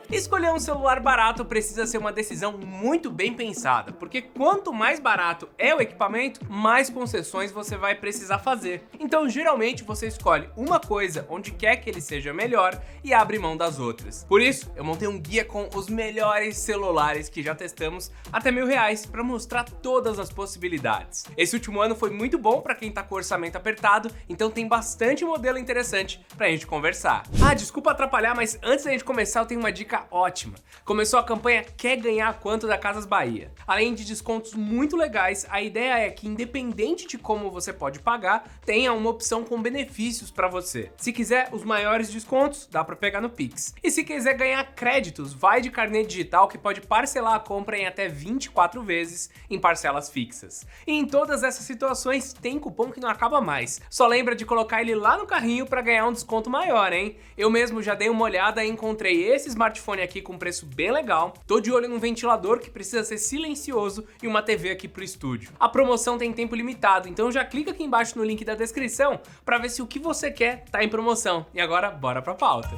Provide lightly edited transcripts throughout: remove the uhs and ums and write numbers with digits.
Escolher um celular barato precisa ser uma decisão muito bem pensada, porque quanto mais barato é o equipamento, mais concessões você vai precisar fazer. Então, geralmente, você escolhe uma coisa onde quer que ele seja melhor e abre mão das outras. Por isso, eu montei um guia com os melhores celulares que já testamos até R$1.000 para mostrar todas as possibilidades. Esse último ano foi muito bom para quem tá com o orçamento apertado, então tem bastante modelo interessante pra gente conversar. Desculpa atrapalhar, mas antes da gente começar eu tenho uma dica ótima. Começou a campanha Quer Ganhar Quanto da Casas Bahia. Além de descontos muito legais, a ideia é que, independente de como você pode pagar, tenha uma opção com benefícios para você. Se quiser os maiores descontos, dá para pegar no Pix. E se quiser ganhar créditos, vai de carnê digital que pode parcelar a compra em até 24 vezes em parcelas fixas. E em todas essas situações tem cupom que não acaba mais. Só lembra de colocar ele lá no carrinho para ganhar um desconto maior, hein? Eu mesmo já dei uma olhada e encontrei esse smartphone aqui com preço bem legal. Tô de olho num ventilador que precisa ser silencioso e uma TV aqui pro estúdio. A promoção tem tempo limitado, então já clica aqui embaixo no link da descrição para ver se o que você quer tá em promoção. E agora, bora pra pauta.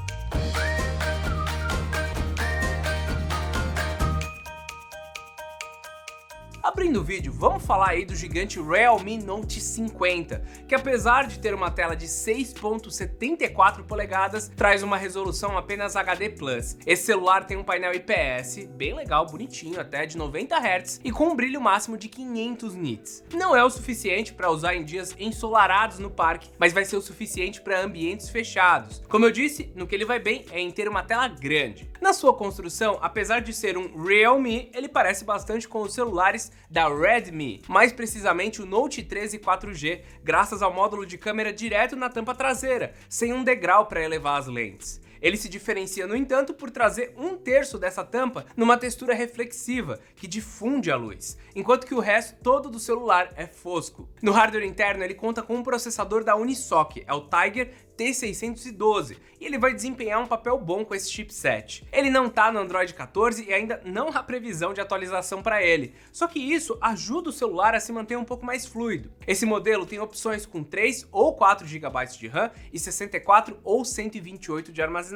Abrindo o vídeo, vamos falar aí do gigante Realme Note 50, que apesar de ter uma tela de 6.74 polegadas, traz uma resolução apenas HD+. Esse celular tem um painel IPS, bem legal, bonitinho, até de 90 Hz e com um brilho máximo de 500 nits. Não é o suficiente para usar em dias ensolarados no parque, mas vai ser o suficiente para ambientes fechados. Como eu disse, no que ele vai bem é em ter uma tela grande. Na sua construção, apesar de ser um Realme, ele parece bastante com os celulares da Redmi, mais precisamente o Note 13 4G, graças ao módulo de câmera direto na tampa traseira, sem um degrau para elevar as lentes. Ele se diferencia, no entanto, por trazer 1/3 dessa tampa numa textura reflexiva, que difunde a luz, enquanto que o resto todo do celular é fosco. No hardware interno, ele conta com um processador da Unisoc, é o Tiger T612, e ele vai desempenhar um papel bom com esse chipset. Ele não tá no Android 14 e ainda não há previsão de atualização para ele, só que isso ajuda o celular a se manter um pouco mais fluido. Esse modelo tem opções com 3 ou 4 GB de RAM e 64 ou 128 de armazenamento.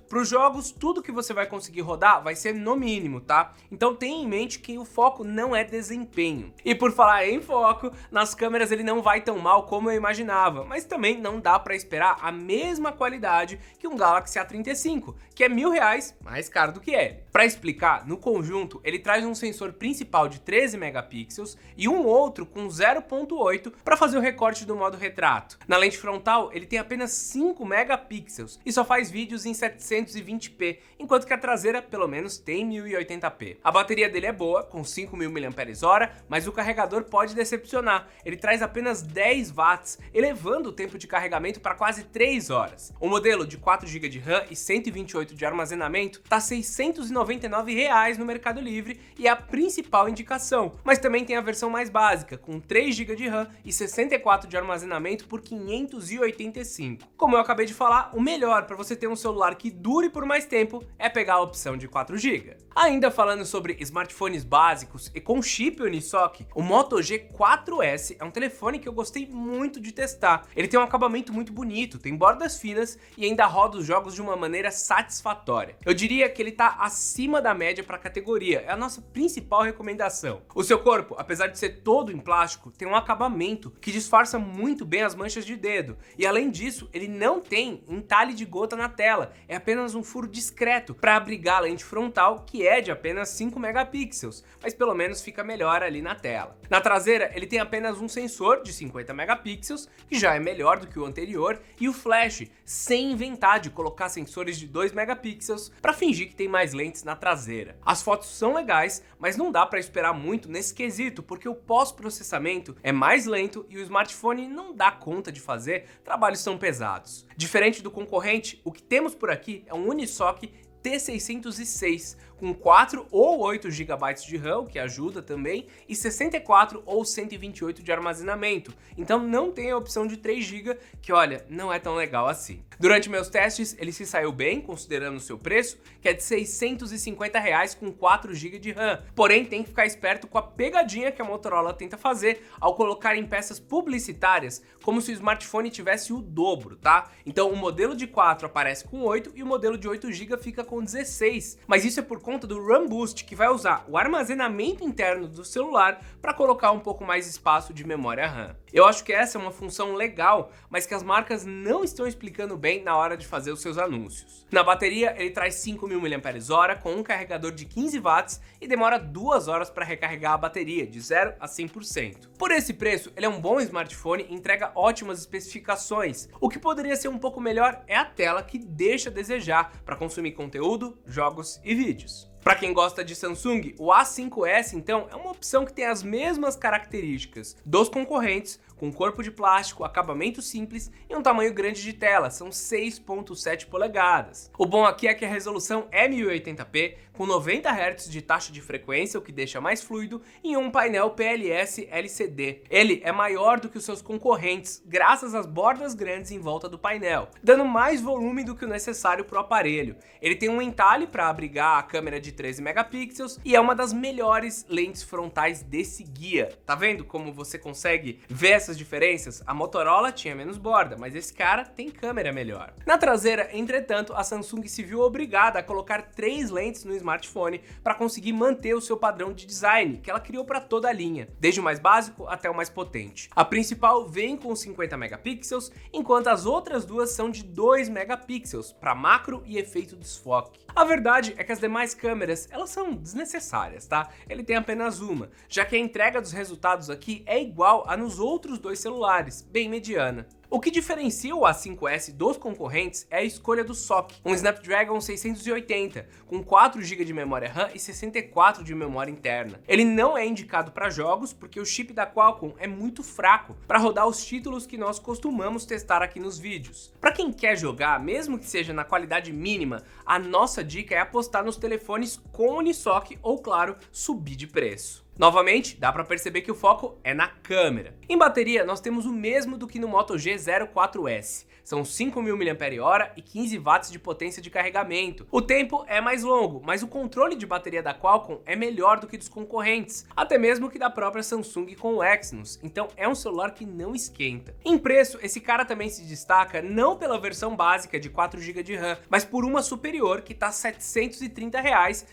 Para os jogos, tudo que você vai conseguir rodar vai ser no mínimo, tá? Então tenha em mente que o foco não é desempenho. E por falar em foco, nas câmeras ele não vai tão mal como eu imaginava, mas também não dá para esperar a mesma qualidade que um Galaxy A35, que é R$1.000 mais caro do que ele. Para explicar, no conjunto ele traz um sensor principal de 13 megapixels e um outro com 0.8 para fazer o recorte do modo retrato. Na lente frontal ele tem apenas 5 megapixels e só faz vídeos em 720p, enquanto que a traseira pelo menos tem 1080p. A bateria dele é boa, com 5.000 mAh, mas o carregador pode decepcionar. Ele traz apenas 10 watts, elevando o tempo de carregamento para quase 3 horas. O modelo de 4 GB de RAM e 128 de armazenamento tá R$ 699 no Mercado Livre e é a principal indicação, mas também tem a versão mais básica, com 3 GB de RAM e 64 de armazenamento por R$ 585. Como eu acabei de falar, o melhor para você ter um celular que dure por mais tempo é pegar a opção de 4 GB. Ainda falando sobre smartphones básicos e com chip Unisoc, o Moto G4S é um telefone que eu gostei muito de testar. Ele tem um acabamento muito bonito, tem bordas finas e ainda roda os jogos de uma maneira satisfatória. Eu diria que ele tá acima da média para a categoria, é a nossa principal recomendação. O seu corpo, apesar de ser todo em plástico, tem um acabamento que disfarça muito bem as manchas de dedo, e além disso, ele não tem entalhe de gota na tela, é apenas um furo discreto para abrigar a lente frontal, que é de apenas 5 megapixels, mas pelo menos fica melhor ali na tela. Na traseira, ele tem apenas um sensor de 50 megapixels, que já é melhor do que o anterior, e o flash, sem inventar de colocar sensores de 2 megapixels para fingir que tem mais lentes na traseira. As fotos são legais, mas não dá para esperar muito nesse quesito, porque o pós-processamento é mais lento e o smartphone não dá conta de fazer trabalhos tão pesados. Diferente do concorrente, o que temos por aqui é um Unisoc T606, com 4 ou 8 GB de RAM, o que ajuda também, e 64 ou 128 de armazenamento. Então não tem a opção de 3 GB, que olha, não é tão legal assim. Durante meus testes, ele se saiu bem, considerando o seu preço, que é de R$650 com 4 GB de RAM. Porém, tem que ficar esperto com a pegadinha que a Motorola tenta fazer ao colocar em peças publicitárias como se o smartphone tivesse o dobro, tá? Então o modelo de 4 aparece com 8 e o modelo de 8 GB fica com 16. Mas isso é por conta do RAM Boost, que vai usar o armazenamento interno do celular para colocar um pouco mais espaço de memória RAM. Eu acho que essa é uma função legal, mas que as marcas não estão explicando bem na hora de fazer os seus anúncios. Na bateria, ele traz 5.000 mAh com um carregador de 15 watts e demora 2 horas para recarregar a bateria, de 0 a 100%. Por esse preço, ele é um bom smartphone e entrega ótimas especificações. O que poderia ser um pouco melhor é a tela, que deixa a desejar para consumir conteúdo, jogos e vídeos. Para quem gosta de Samsung, o A5S então é uma opção que tem as mesmas características dos concorrentes, com corpo de plástico, acabamento simples e um tamanho grande de tela, são 6.7 polegadas. O bom aqui é que a resolução é 1080p, com 90 Hz de taxa de frequência, o que deixa mais fluido, e um painel PLS LCD. Ele é maior do que os seus concorrentes, graças às bordas grandes em volta do painel, dando mais volume do que o necessário para o aparelho. Ele tem um entalhe para abrigar a câmera de 13 megapixels e é uma das melhores lentes frontais desse guia. Tá vendo como você consegue ver essas diferenças? A Motorola tinha menos borda, mas esse cara tem câmera melhor. Na traseira, entretanto, a Samsung se viu obrigada a colocar 3 lentes no smartphone para conseguir manter o seu padrão de design que ela criou para toda a linha, desde o mais básico até o mais potente. A principal vem com 50 megapixels, enquanto as outras duas são de 2 megapixels para macro e efeito desfoque. A verdade é que as demais câmeras, elas são desnecessárias, tá? Ele tem apenas uma, já que a entrega dos resultados aqui é igual a nos outros dois celulares, bem mediana. O que diferencia o A5S dos concorrentes é a escolha do SoC, um Snapdragon 680, com 4 GB de memória RAM e 64 de memória interna. Ele não é indicado para jogos porque o chip da Qualcomm é muito fraco para rodar os títulos que nós costumamos testar aqui nos vídeos. Para quem quer jogar, mesmo que seja na qualidade mínima, a nossa dica é apostar nos telefones com Unisoc ou, claro, subir de preço. Novamente, dá para perceber que o foco é na câmera. Em bateria, nós temos o mesmo do que no Moto G04S. São 5.000 mAh e 15 watts de potência de carregamento. O tempo é mais longo, mas o controle de bateria da Qualcomm é melhor do que dos concorrentes, até mesmo que da própria Samsung com o Exynos, então é um celular que não esquenta. Em preço, esse cara também se destaca não pela versão básica de 4 GB de RAM, mas por uma superior que tá R$ 730,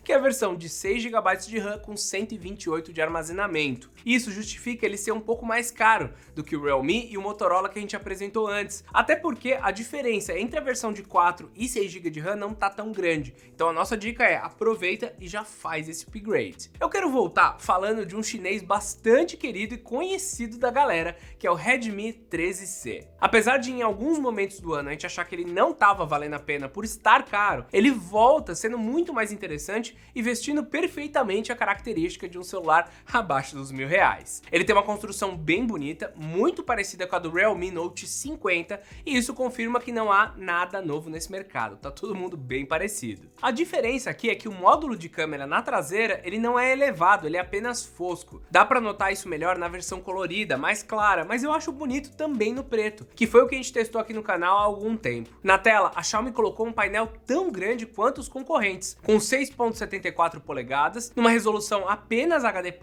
que é a versão de 6 GB de RAM com 128 de armazenamento. Isso justifica ele ser um pouco mais caro do que o Realme e o Motorola que a gente apresentou antes, até porque a diferença entre a versão de 4 e 6 GB de RAM não tá tão grande. Então a nossa dica é aproveita e já faz esse upgrade. Eu quero voltar falando de um chinês bastante querido e conhecido da galera, que é o Redmi 13C. Apesar de em alguns momentos do ano a gente achar que ele não tava valendo a pena por estar caro, ele volta sendo muito mais interessante e vestindo perfeitamente a característica de um celular abaixo dos R$1.000. Ele tem uma construção bem bonita, muito parecida com a do Realme Note 50, e isso confirma que não há nada novo nesse mercado, tá todo mundo bem parecido. A diferença aqui é que o módulo de câmera na traseira, ele não é elevado, ele é apenas fosco. Dá pra notar isso melhor na versão colorida, mais clara, mas eu acho bonito também no preto, que foi o que a gente testou aqui no canal há algum tempo. Na tela, a Xiaomi colocou um painel tão grande quanto os concorrentes, com 6.74 polegadas, numa resolução apenas HD+,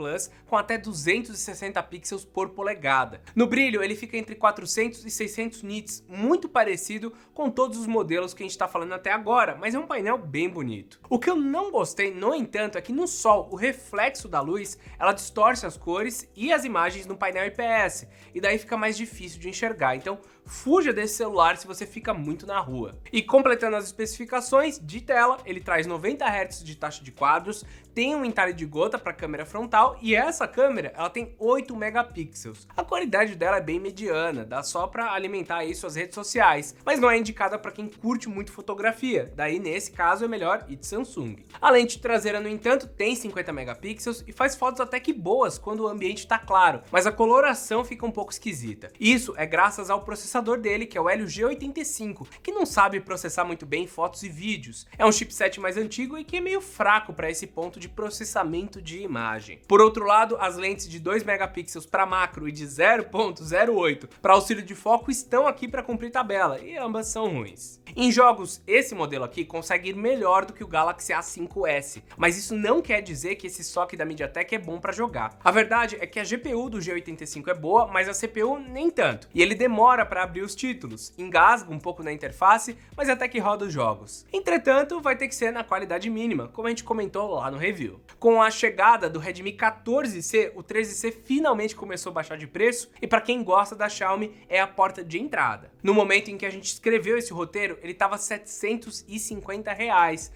com até 260 pixels por polegada. No brilho, ele fica entre 400 e 600 nits, muito parecido com todos os modelos que a gente está falando até agora, mas é um painel bem bonito. O que eu não gostei, no entanto, é que no sol, o reflexo da luz, ela distorce as cores e as imagens no painel IPS, e daí fica mais difícil de enxergar, então fuja desse celular se você fica muito na rua. E completando as especificações de tela, ele traz 90 Hz de taxa de quadros, tem um entalhe de gota para câmera frontal e essa câmera ela tem 8 megapixels. A qualidade dela é bem mediana, dá só para alimentar aí suas redes sociais, mas não é indicada para quem curte muito fotografia, daí nesse caso é melhor ir de Samsung. A lente traseira, no entanto, tem 50 megapixels e faz fotos até que boas quando o ambiente está claro, mas a coloração fica um pouco esquisita. Isso é graças ao processamento processador dele, que é o Helio G85, que não sabe processar muito bem fotos e vídeos. É um chipset mais antigo e que é meio fraco para esse ponto de processamento de imagem. Por outro lado, as lentes de 2 megapixels para macro e de 0.08 para auxílio de foco estão aqui para cumprir tabela, e ambas são ruins. Em jogos, esse modelo aqui consegue ir melhor do que o Galaxy A5s, mas isso não quer dizer que esse SoC da MediaTek é bom para jogar. A verdade é que a GPU do G85 é boa, mas a CPU nem tanto, e ele demora para abrir os títulos, engasga um pouco na interface, mas até que roda os jogos. Entretanto, vai ter que ser na qualidade mínima, como a gente comentou lá no review. Com a chegada do Redmi 14C, o 13C finalmente começou a baixar de preço, e para quem gosta da Xiaomi, é a porta de entrada. No momento em que a gente escreveu esse roteiro, ele estava R$ 750,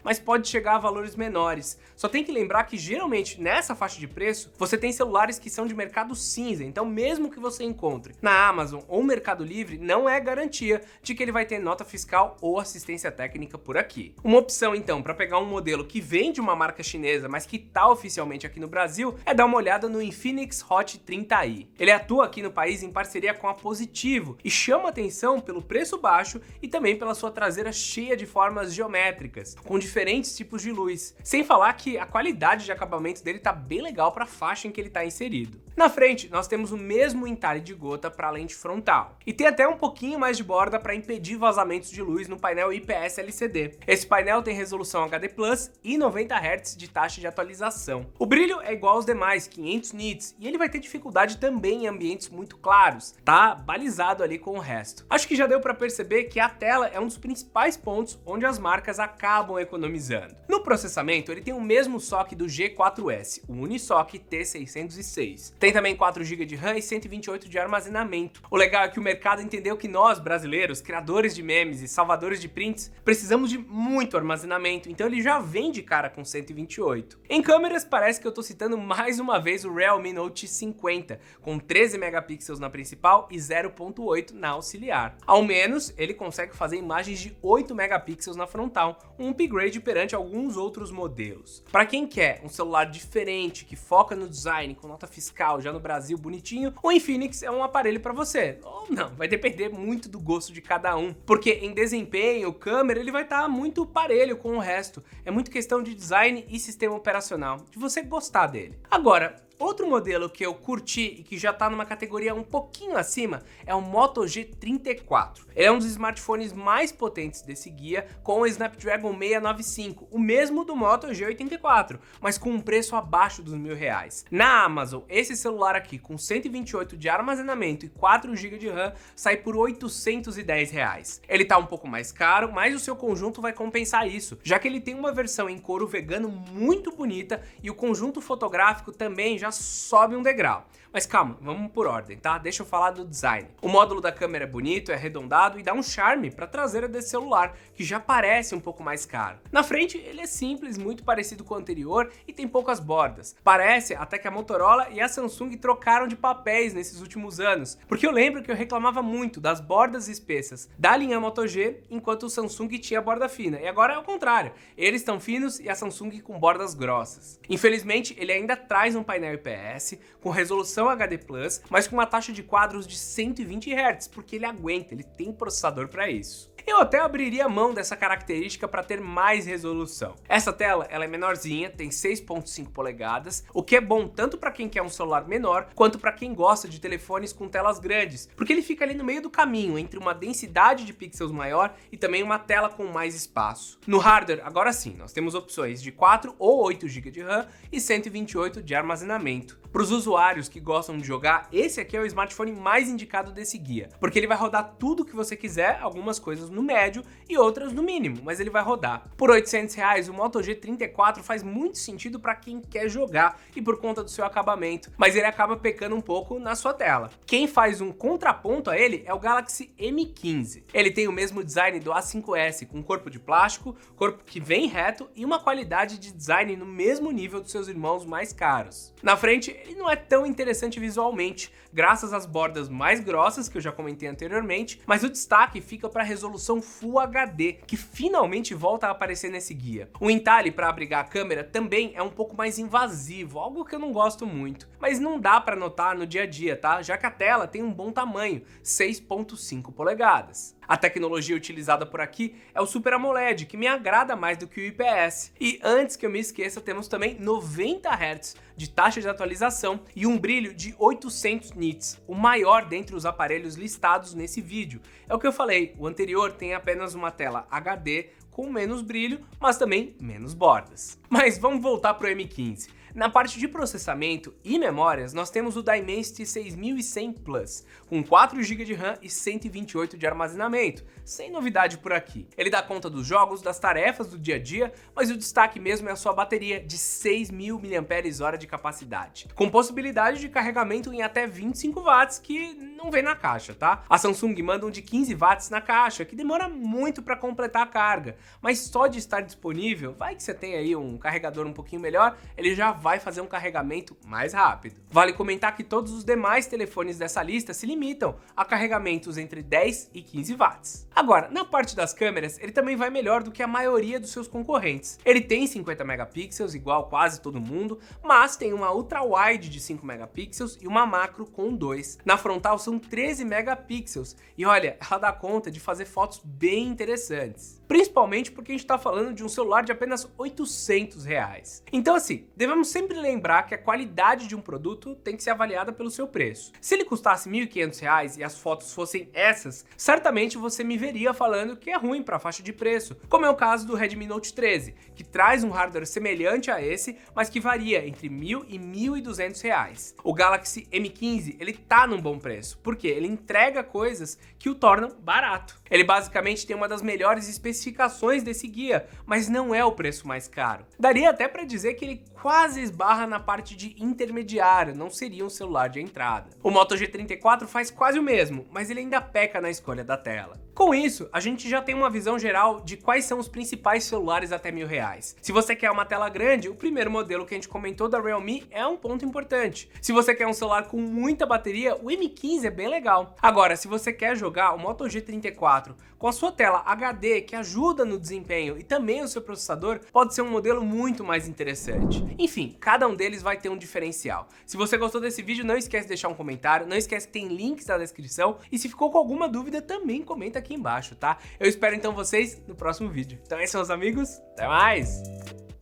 mas pode chegar a valores menores. Só tem que lembrar que geralmente nessa faixa de preço, você tem celulares que são de mercado cinza, então mesmo que você encontre na Amazon ou Mercado Livre, não é garantia de que ele vai ter nota fiscal ou assistência técnica por aqui. Uma opção então para pegar um modelo que vem de uma marca chinesa, mas que está oficialmente aqui no Brasil, é dar uma olhada no Infinix Hot 30i. Ele atua aqui no país em parceria com a Positivo e chama atenção pelo preço baixo e também pela sua traseira cheia de formas geométricas, com diferentes tipos de luz. Sem falar que a qualidade de acabamento dele tá bem legal para a faixa em que ele está inserido. Na frente, nós temos o mesmo entalhe de gota para a lente frontal. E tem até um pouquinho mais de borda para impedir vazamentos de luz no painel IPS LCD. Esse painel tem resolução HD Plus e 90 Hz de taxa de atualização. O brilho é igual aos demais, 500 nits, e ele vai ter dificuldade também em ambientes muito claros. Tá balizado ali com o resto. Acho que já deu para perceber que a tela é um dos principais pontos onde as marcas acabam economizando. No processamento, ele tem o mesmo SoC do G4S, o Unisoc T606. Tem também 4 GB de RAM e 128 de armazenamento. O legal é que o mercado entendeu que nós, brasileiros, criadores de memes e salvadores de prints, precisamos de muito armazenamento, então ele já vem de cara com 128. Em câmeras, parece que eu tô citando mais uma vez o Realme Note 50, com 13 megapixels na principal e 0.8 na auxiliar. Ao menos, ele consegue fazer imagens de 8 megapixels na frontal, um upgrade perante alguns outros modelos. Para quem quer um celular diferente, que foca no design, com nota fiscal, já no Brasil bonitinho, o Infinix é um aparelho para você. Ou não, vai depender muito do gosto de cada um, porque em desempenho, câmera, ele vai estar muito parelho com o resto. É muito questão de design e sistema operacional, de você gostar dele. Agora, outro modelo que eu curti e que já tá numa categoria um pouquinho acima é o Moto G34. Ele é um dos smartphones mais potentes desse guia, com o Snapdragon 695, o mesmo do Moto G84, mas com um preço abaixo dos R$ 1.000. Na Amazon, esse celular aqui com 128 de armazenamento e 4 GB de RAM sai por R$ 810. Ele tá um pouco mais caro, mas o seu conjunto vai compensar isso, já que ele tem uma versão em couro vegano muito bonita e o conjunto fotográfico também já sobe um degrau. Mas calma, vamos por ordem, tá? Deixa eu falar do design. O módulo da câmera é bonito, é arredondado e dá um charme para a traseira desse celular, que já parece um pouco mais caro. Na frente, ele é simples, muito parecido com o anterior e tem poucas bordas. Parece até que a Motorola e a Samsung trocaram de papéis nesses últimos anos, porque eu lembro que eu reclamava muito das bordas espessas da linha Moto G, enquanto o Samsung tinha borda fina. E agora é o contrário, eles estão finos e a Samsung com bordas grossas. Infelizmente, ele ainda traz um painel IPS com resolução HD Plus, mas com uma taxa de quadros de 120 Hz, porque ele aguenta, ele tem processador para isso. Eu até abriria mão dessa característica para ter mais resolução. Essa tela ela é menorzinha, tem 6.5 polegadas, o que é bom tanto para quem quer um celular menor, quanto para quem gosta de telefones com telas grandes, porque ele fica ali no meio do caminho entre uma densidade de pixels maior e também uma tela com mais espaço. No hardware, agora sim, nós temos opções de 4 ou 8 GB de RAM e 128 de armazenamento. Para os usuários que gostam de jogar, esse aqui é o smartphone mais indicado desse guia, porque ele vai rodar tudo que você quiser, algumas coisas no médio e outras no mínimo, mas ele vai rodar. Por R$ 800, o Moto G34 faz muito sentido para quem quer jogar e por conta do seu acabamento, mas ele acaba pecando um pouco na sua tela. Quem faz um contraponto a ele é o Galaxy M15. Ele tem o mesmo design do A5s, com corpo de plástico, corpo que vem reto e uma qualidade de design no mesmo nível dos seus irmãos mais caros. Na frente, ele não é tão interessante visualmente, graças às bordas mais grossas que eu já comentei anteriormente, mas o destaque fica para a resolução Full HD, que finalmente volta a aparecer nesse guia. O entalhe para abrigar a câmera também é um pouco mais invasivo, algo que eu não gosto muito, mas não dá para notar no dia a dia, tá? Já que a tela tem um bom tamanho, 6.5 polegadas. A tecnologia utilizada por aqui é o Super AMOLED, que me agrada mais do que o IPS. E antes que eu me esqueça, temos também 90 Hz de taxa de atualização e um brilho de 800 nits, o maior dentre os aparelhos listados nesse vídeo. É o que eu falei, o anterior tem apenas uma tela HD com menos brilho, mas também menos bordas. Mas vamos voltar para o M15. Na parte de processamento e memórias, nós temos o Dimensity 6100 Plus, com 4 GB de RAM e 128 de armazenamento, sem novidade por aqui. Ele dá conta dos jogos, das tarefas do dia a dia, mas o destaque mesmo é a sua bateria de 6.000 mAh de capacidade, com possibilidade de carregamento em até 25 watts, que não vem na caixa, tá? A Samsung manda um de 15 watts na caixa, que demora muito para completar a carga, mas só de estar disponível, vai que você tem aí um carregador um pouquinho melhor, ele já vai fazer um carregamento mais rápido. Vale comentar que todos os demais telefones dessa lista se limitam a carregamentos entre 10 e 15 watts. Agora, na parte das câmeras, ele também vai melhor do que a maioria dos seus concorrentes. Ele tem 50 megapixels, igual quase todo mundo, mas tem uma ultra-wide de 5 megapixels e uma macro com 2. Na frontal são 13 megapixels e olha, ela dá conta de fazer fotos bem interessantes. Principalmente porque a gente está falando de um celular de apenas R$800. Então assim, devemos sempre lembrar que a qualidade de um produto tem que ser avaliada pelo seu preço. Se ele custasse R$1.500 e as fotos fossem essas, certamente você me veria falando que é ruim para a faixa de preço, como é o caso do Redmi Note 13, que traz um hardware semelhante a esse, mas que varia entre R$1.000 e R$1.200. O Galaxy M15, ele tá num bom preço, porque ele entrega coisas que o tornam barato. Ele basicamente tem uma das melhores especificações desse guia, mas não é o preço mais caro. Daria até para dizer que ele quase esbarra na parte de intermediário, não seria um celular de entrada. O Moto G34 faz quase o mesmo, mas ele ainda peca na escolha da tela. Com isso, a gente já tem uma visão geral de quais são os principais celulares até R$1.000. Se você quer uma tela grande, o primeiro modelo que a gente comentou da Realme é um ponto importante. Se você quer um celular com muita bateria, o M15 é bem legal. Agora, se você quer jogar o Moto G34 com a sua tela HD, que ajuda no desempenho, e também o seu processador, pode ser um modelo muito mais interessante. Enfim, cada um deles vai ter um diferencial. Se você gostou desse vídeo, não esquece de deixar um comentário, não esquece que tem links na descrição, e se ficou com alguma dúvida, também comenta aqui embaixo, tá? Eu espero então vocês no próximo vídeo. Então é isso, meus amigos, até mais!